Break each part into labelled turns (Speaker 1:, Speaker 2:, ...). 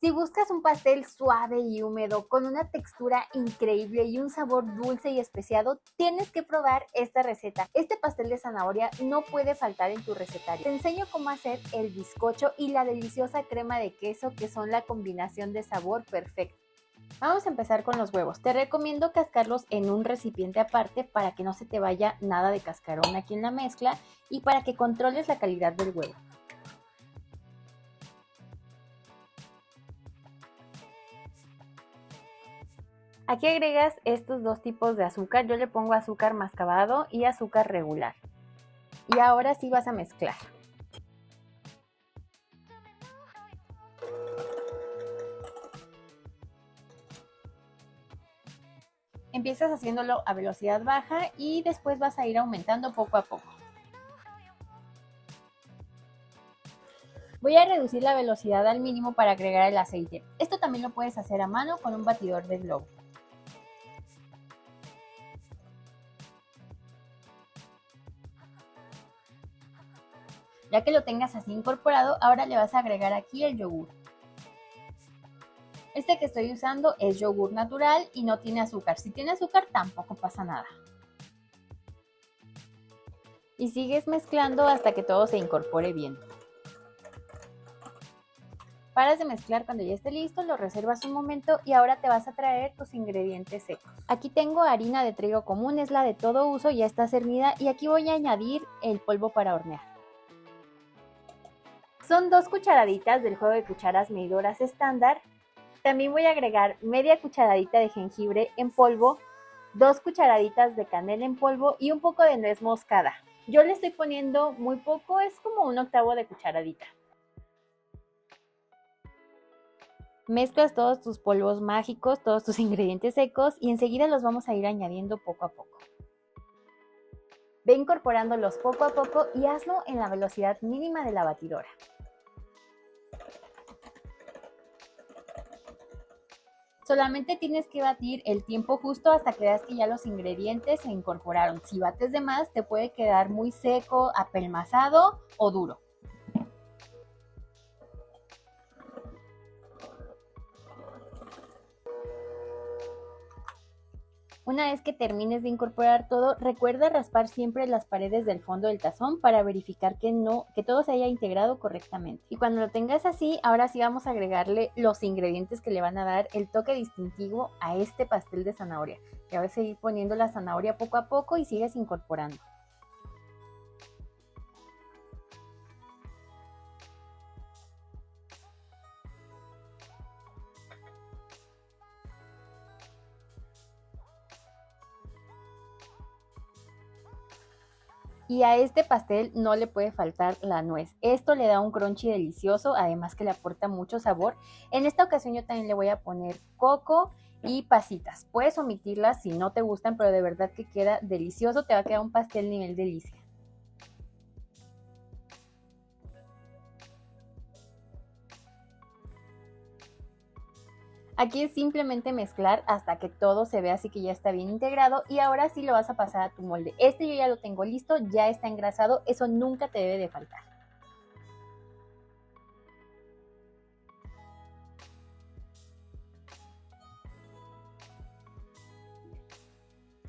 Speaker 1: Si buscas un pastel suave y húmedo con una textura increíble y un sabor dulce y especiado, tienes que probar esta receta. Este pastel de zanahoria no puede faltar en tu recetario. Te enseño cómo hacer el bizcocho y la deliciosa crema de queso, que son la combinación de sabor perfecta. Vamos a empezar con los huevos. Te recomiendo cascarlos en un recipiente aparte para que no se te vaya nada de cascarón aquí en la mezcla y para que controles la calidad del huevo. Aquí agregas estos dos tipos de azúcar. Yo le pongo azúcar mascabado y azúcar regular. Y ahora sí vas a mezclar. Empiezas haciéndolo a velocidad baja y después vas a ir aumentando poco a poco. Voy a reducir la velocidad al mínimo para agregar el aceite. Esto también lo puedes hacer a mano con un batidor de globo. Ya que lo tengas así incorporado, ahora le vas a agregar aquí el yogur. Este que estoy usando es yogur natural y no tiene azúcar. Si tiene azúcar tampoco pasa nada. Y sigues mezclando hasta que todo se incorpore bien. Paras de mezclar cuando ya esté listo, lo reservas un momento y ahora te vas a traer tus ingredientes secos. Aquí tengo harina de trigo común, es la de todo uso, ya está cernida y aquí voy a añadir el polvo para hornear. Son 2 cucharaditas del juego de cucharas medidoras estándar. También voy a agregar media cucharadita de jengibre en polvo, 2 cucharaditas de canela en polvo y un poco de nuez moscada. Yo le estoy poniendo muy poco, es como 1/8 de cucharadita. Mezclas todos tus polvos mágicos, todos tus ingredientes secos y enseguida los vamos a ir añadiendo poco a poco. Ve incorporándolos poco a poco y hazlo en la velocidad mínima de la batidora. Solamente tienes que batir el tiempo justo hasta que veas que ya los ingredientes se incorporaron. Si bates de más, te puede quedar muy seco, apelmazado o duro. Una vez que termines de incorporar todo, recuerda raspar siempre las paredes del fondo del tazón para verificar que todo se haya integrado correctamente. Y cuando lo tengas así, ahora sí vamos a agregarle los ingredientes que le van a dar el toque distintivo a este pastel de zanahoria. Y ahora seguir poniendo la zanahoria poco a poco y sigues incorporando. Y a este pastel no le puede faltar la nuez. Esto le da un crunchy delicioso, además que le aporta mucho sabor. En esta ocasión yo también le voy a poner coco y pasitas. Puedes omitirlas si no te gustan, pero de verdad que queda delicioso. Te va a quedar un pastel nivel delicia. Aquí es simplemente mezclar hasta que todo se vea así que ya está bien integrado y ahora sí lo vas a pasar a tu molde. Este yo ya lo tengo listo, ya está engrasado, eso nunca te debe de faltar.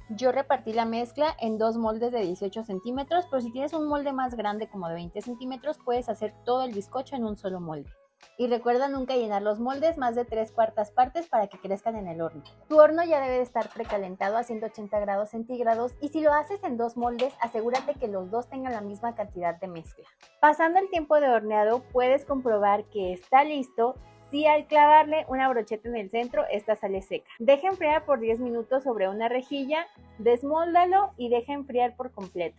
Speaker 1: Yo repartí la mezcla en 2 moldes de 18 centímetros, pero si tienes un molde más grande como de 20 centímetros, puedes hacer todo el bizcocho en un solo molde. Y recuerda nunca llenar los moldes más de 3/4 partes para que crezcan en el horno. Tu horno ya debe de estar precalentado a 180 grados centígrados y si lo haces en 2 moldes, asegúrate que los dos tengan la misma cantidad de mezcla. Pasando el tiempo de horneado, puedes comprobar que está listo si al clavarle una brocheta en el centro, esta sale seca. Deja enfriar por 10 minutos sobre una rejilla, desmóldalo y deja enfriar por completo.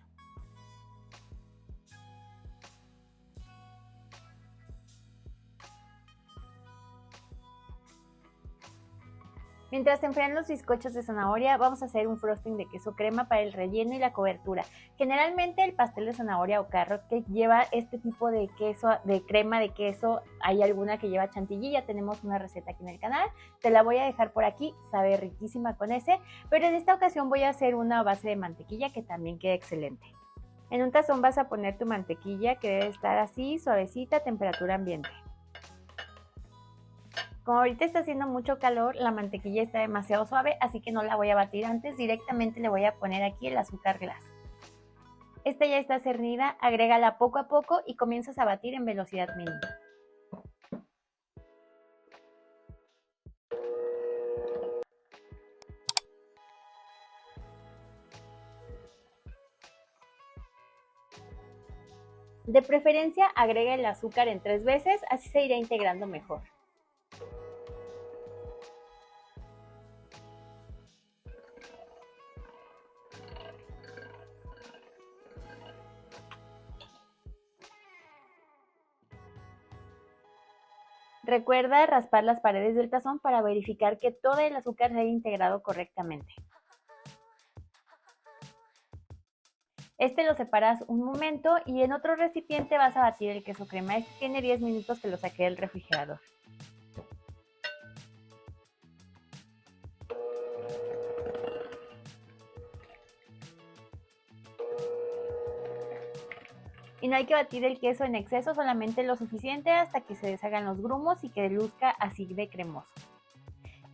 Speaker 1: Mientras se enfrían los bizcochos de zanahoria, vamos a hacer un frosting de queso crema para el relleno y la cobertura. Generalmente el pastel de zanahoria o carrot cake lleva este tipo de queso, de crema de queso. Hay alguna que lleva chantilly, ya tenemos una receta aquí en el canal. Te la voy a dejar por aquí, sabe riquísima con ese. Pero en esta ocasión voy a hacer una base de mantequilla que también queda excelente. En un tazón vas a poner tu mantequilla que debe estar así, suavecita, a temperatura ambiente. Como ahorita está haciendo mucho calor, la mantequilla está demasiado suave, así que no la voy a batir antes, directamente le voy a poner aquí el azúcar glass. Esta ya está cernida, agrégala poco a poco y comienzas a batir en velocidad mínima. De preferencia, agrega el azúcar en 3 veces, así se irá integrando mejor. Recuerda raspar las paredes del tazón para verificar que todo el azúcar se haya integrado correctamente. Este lo separas un momento y en otro recipiente vas a batir el queso crema. Este tiene 10 minutos que lo saqué del refrigerador. Y no hay que batir el queso en exceso, solamente lo suficiente hasta que se deshagan los grumos y que luzca así de cremoso.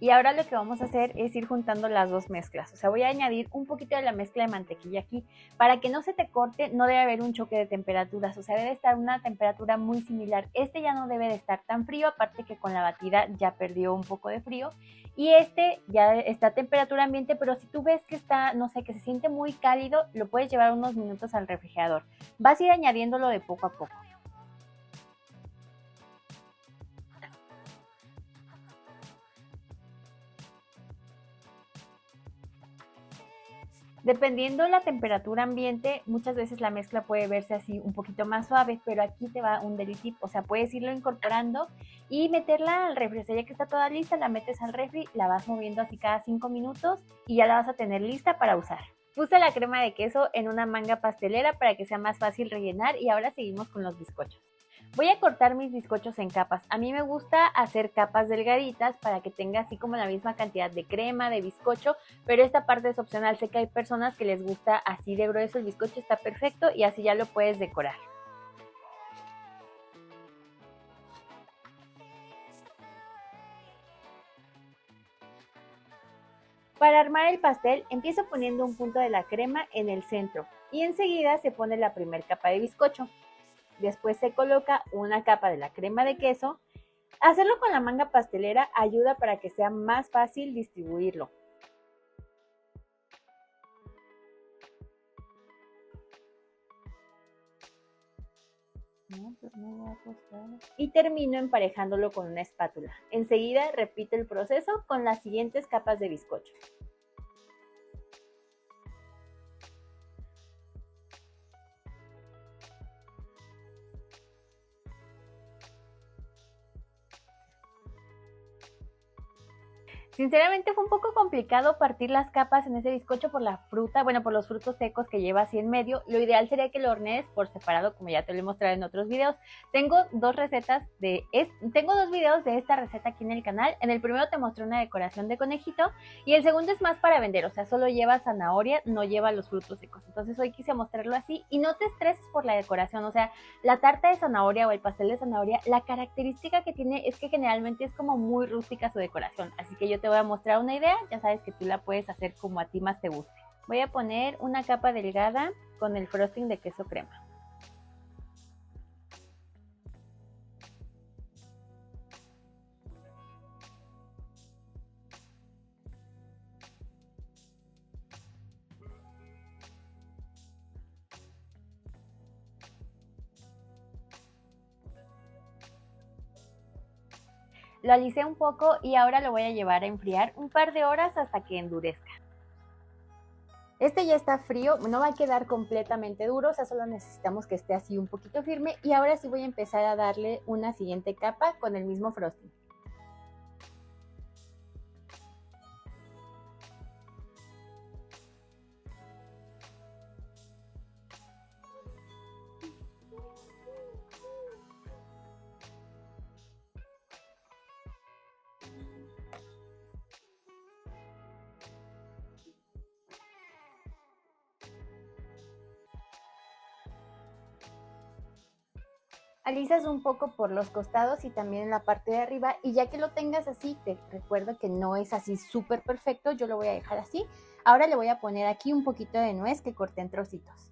Speaker 1: Y ahora lo que vamos a hacer es ir juntando las dos mezclas. O sea, voy a añadir un poquito de la mezcla de mantequilla aquí. Para que no se te corte, no debe haber un choque de temperaturas. O sea, debe estar una temperatura muy similar. Este ya no debe de estar tan frío, aparte que con la batida ya perdió un poco de frío. Y este ya está a temperatura ambiente, pero si tú ves que está, no sé, que se siente muy cálido, lo puedes llevar unos minutos al refrigerador. Vas a ir añadiéndolo de poco a poco. Dependiendo de la temperatura ambiente, muchas veces la mezcla puede verse así un poquito más suave, pero aquí te va un deli tip, o sea, puedes irlo incorporando y meterla al refri. O sea, ya que está toda lista, la metes al refri, la vas moviendo así cada 5 minutos y ya la vas a tener lista para usar. Puse la crema de queso en una manga pastelera para que sea más fácil rellenar y ahora seguimos con los bizcochos. Voy a cortar mis bizcochos en capas. A mí me gusta hacer capas delgaditas para que tenga así como la misma cantidad de crema, de bizcocho, pero esta parte es opcional. Sé que hay personas que les gusta así de grueso, el bizcocho está perfecto y así ya lo puedes decorar. Para armar el pastel, empiezo poniendo un punto de la crema en el centro y enseguida se pone la primera capa de bizcocho. Después se coloca una capa de la crema de queso. Hacerlo con la manga pastelera ayuda para que sea más fácil distribuirlo. Y termino emparejándolo con una espátula. Enseguida repito el proceso con las siguientes capas de bizcocho. Sinceramente fue un poco complicado partir las capas en ese bizcocho por la fruta, bueno, por los frutos secos que lleva así en medio. Lo ideal sería que lo hornees por separado, como ya te lo he mostrado en otros videos. Tengo dos videos de esta receta aquí en el canal. En el primero te mostré una decoración de conejito y el segundo es más para vender, o sea, solo lleva zanahoria, no lleva los frutos secos. Entonces hoy quise mostrarlo así y no te estreses por la decoración, o sea, la tarta de zanahoria o el pastel de zanahoria, la característica que tiene es que generalmente es como muy rústica su decoración, así que yo te voy a mostrar una idea, ya sabes que tú la puedes hacer como a ti más te guste. Voy a poner una capa delgada con el frosting de queso crema. Lo alicé un poco y ahora lo voy a llevar a enfriar un par de horas hasta que endurezca. Este ya está frío, no va a quedar completamente duro, o sea, solo necesitamos que esté así un poquito firme y ahora sí voy a empezar a darle una siguiente capa con el mismo frosting. Alisas un poco por los costados y también en la parte de arriba, y ya que lo tengas así, te recuerdo que no es así súper perfecto, yo lo voy a dejar así. Ahora le voy a poner aquí un poquito de nuez que corté en trocitos.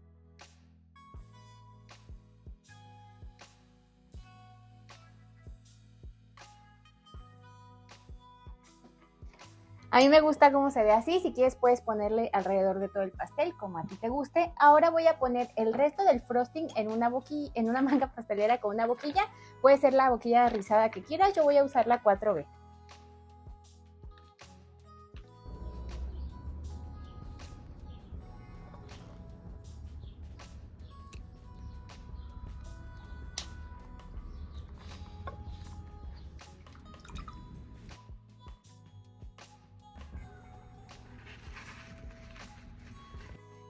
Speaker 1: A mí me gusta cómo se ve así, si quieres puedes ponerle alrededor de todo el pastel, como a ti te guste. Ahora voy a poner el resto del frosting en una manga pastelera con una boquilla. Puede ser la boquilla rizada que quieras, yo voy a usar la 4B.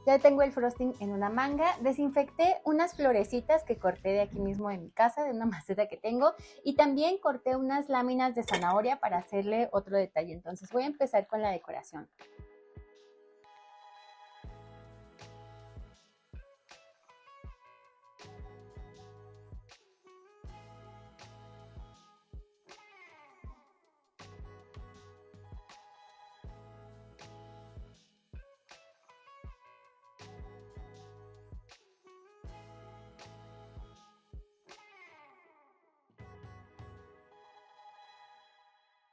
Speaker 1: Ya tengo el frosting en una manga, desinfecté unas florecitas que corté de aquí mismo de mi casa, de una maceta que tengo, y también corté unas láminas de zanahoria para hacerle otro detalle. Entonces voy a empezar con la decoración.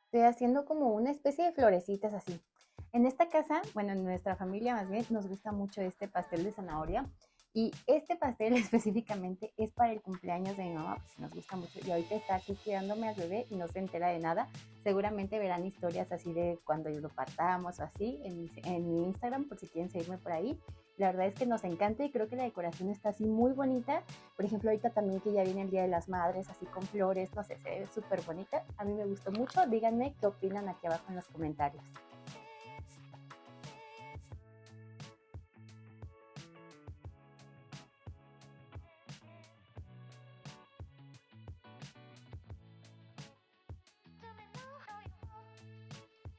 Speaker 1: Estoy haciendo como una especie de florecitas así. En esta casa, bueno, en nuestra familia más bien, nos gusta mucho este pastel de zanahoria. Y este pastel específicamente es para el cumpleaños de mi mamá, pues nos gusta mucho. Y ahorita está aquí cuidándome al bebé y no se entera de nada. Seguramente verán historias así de cuando lo partamos o así en mi Instagram, por si quieren seguirme por ahí. La verdad es que nos encanta y creo que la decoración está así muy bonita. Por ejemplo, ahorita también que ya viene el Día de las Madres, así con flores, no sé, se ve súper bonita. A mí me gustó mucho. Díganme qué opinan aquí abajo en los comentarios.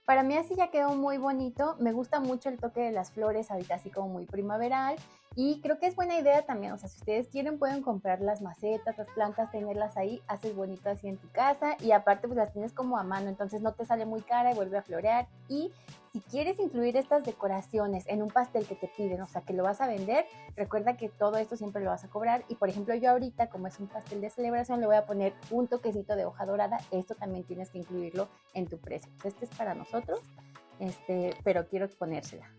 Speaker 1: Para mí así ya quedó muy bonito, me gusta mucho el toque de las flores, ahorita así como muy primaveral, y creo que es buena idea también, o sea, si ustedes quieren pueden comprar las macetas, las plantas, tenerlas ahí, haces bonito así en tu casa, y aparte pues las tienes como a mano, entonces no te sale muy cara y vuelve a florear. Y si quieres incluir estas decoraciones en un pastel que te piden, o sea, que lo vas a vender, recuerda que todo esto siempre lo vas a cobrar. Y por ejemplo yo ahorita, como es un pastel de celebración, le voy a poner un toquecito de hoja dorada. Esto también tienes que incluirlo en tu precio. Este es para nosotros, pero quiero ponérsela.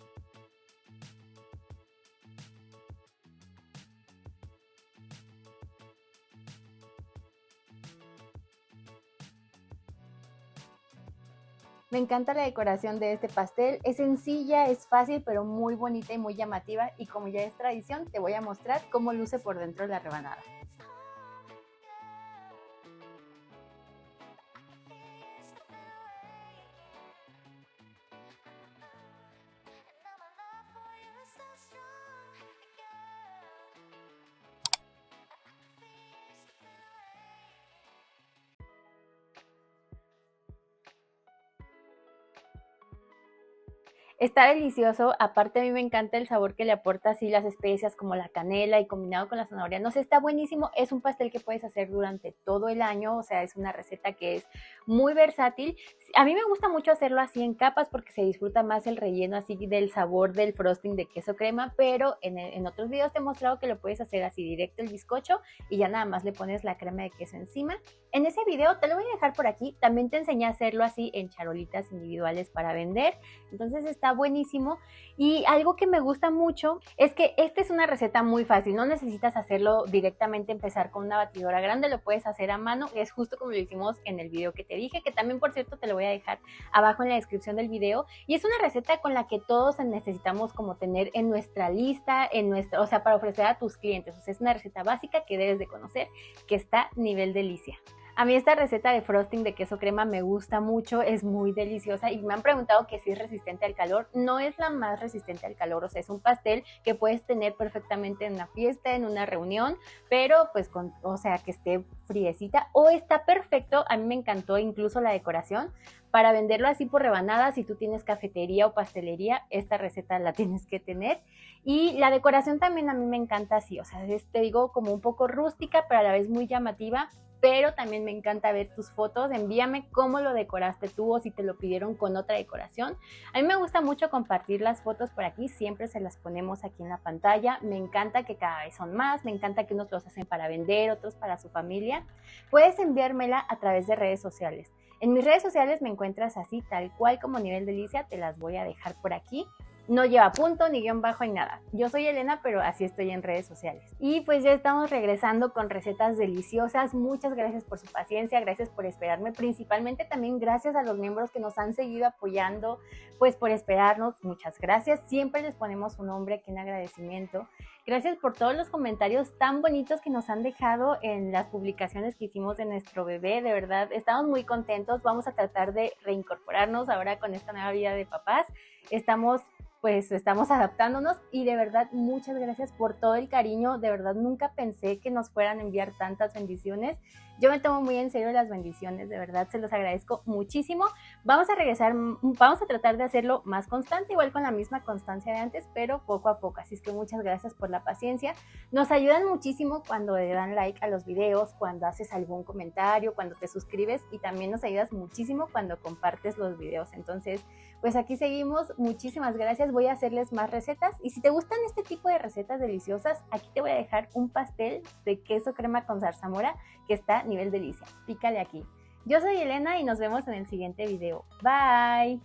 Speaker 1: Me encanta la decoración de este pastel, es sencilla, es fácil, pero muy bonita y muy llamativa, y como ya es tradición, te voy a mostrar cómo luce por dentro de la rebanada. Está delicioso, aparte a mí me encanta el sabor que le aporta así las especias como la canela y combinado con la zanahoria. No sé, está buenísimo, es un pastel que puedes hacer durante todo el año, o sea, es una receta que es muy versátil. A mí me gusta mucho hacerlo así en capas porque se disfruta más el relleno así del sabor del frosting de queso crema, pero en otros videos te he mostrado que lo puedes hacer así directo el bizcocho y ya nada más le pones la crema de queso encima. En ese video te lo voy a dejar por aquí, también te enseñé a hacerlo así en charolitas individuales para vender. Entonces está buenísimo. Y algo que me gusta mucho es que esta es una receta muy fácil. No necesitas hacerlo directamente, empezar con una batidora grande. Lo puedes hacer a mano. Es justo como lo hicimos en el video que te dije, que también, por cierto, te lo voy a dejar abajo en la descripción del video. Y es una receta con la que todos necesitamos como tener en nuestra lista, o sea, para ofrecer a tus clientes. O sea, es una receta básica que debes de conocer, que está nivel delicia. A mí esta receta de frosting de queso crema me gusta mucho, es muy deliciosa y me han preguntado que si es resistente al calor. No es la más resistente al calor, o sea, es un pastel que puedes tener perfectamente en una fiesta, en una reunión, pero pues o sea, que esté friecita o está perfecto. A mí me encantó incluso la decoración para venderlo así por rebanadas. Si tú tienes cafetería o pastelería, esta receta la tienes que tener. Y la decoración también a mí me encanta así, o sea, te digo como un poco rústica, pero a la vez muy llamativa. Pero también me encanta ver tus fotos, envíame cómo lo decoraste tú o si te lo pidieron con otra decoración. A mí me gusta mucho compartir las fotos por aquí, siempre se las ponemos aquí en la pantalla. Me encanta que cada vez son más, me encanta que unos los hacen para vender, otros para su familia. Puedes enviármela a través de redes sociales. En mis redes sociales me encuentras así, tal cual como Nivel Delicia, te las voy a dejar por aquí. No lleva punto, ni guión bajo, ni nada. Yo soy Elena, pero así estoy en redes sociales. Y pues ya estamos regresando con recetas deliciosas. Muchas gracias por su paciencia, gracias por esperarme. Principalmente también gracias a los miembros que nos han seguido apoyando, pues por esperarnos. Muchas gracias. Siempre les ponemos un nombre aquí en agradecimiento. Gracias por todos los comentarios tan bonitos que nos han dejado en las publicaciones que hicimos de nuestro bebé. De verdad, estamos muy contentos. Vamos a tratar de reincorporarnos ahora con esta nueva vida de papás. Estamos adaptándonos y de verdad muchas gracias por todo el cariño. De verdad nunca pensé que nos fueran a enviar tantas bendiciones. Yo me tomo muy en serio las bendiciones, de verdad se los agradezco muchísimo. Vamos a tratar de hacerlo más constante, igual con la misma constancia de antes, pero poco a poco. Así es que muchas gracias por la paciencia. Nos ayudan muchísimo cuando le dan like a los videos, cuando haces algún comentario, cuando te suscribes, y también nos ayudas muchísimo cuando compartes los videos. Entonces, pues aquí seguimos. Muchísimas gracias. Voy a hacerles más recetas y si te gustan este tipo de recetas deliciosas, aquí te voy a dejar un pastel de queso crema con zarzamora que está Nivel Delicia. Pícale aquí. Yo soy Elena y nos vemos en el siguiente video. Bye.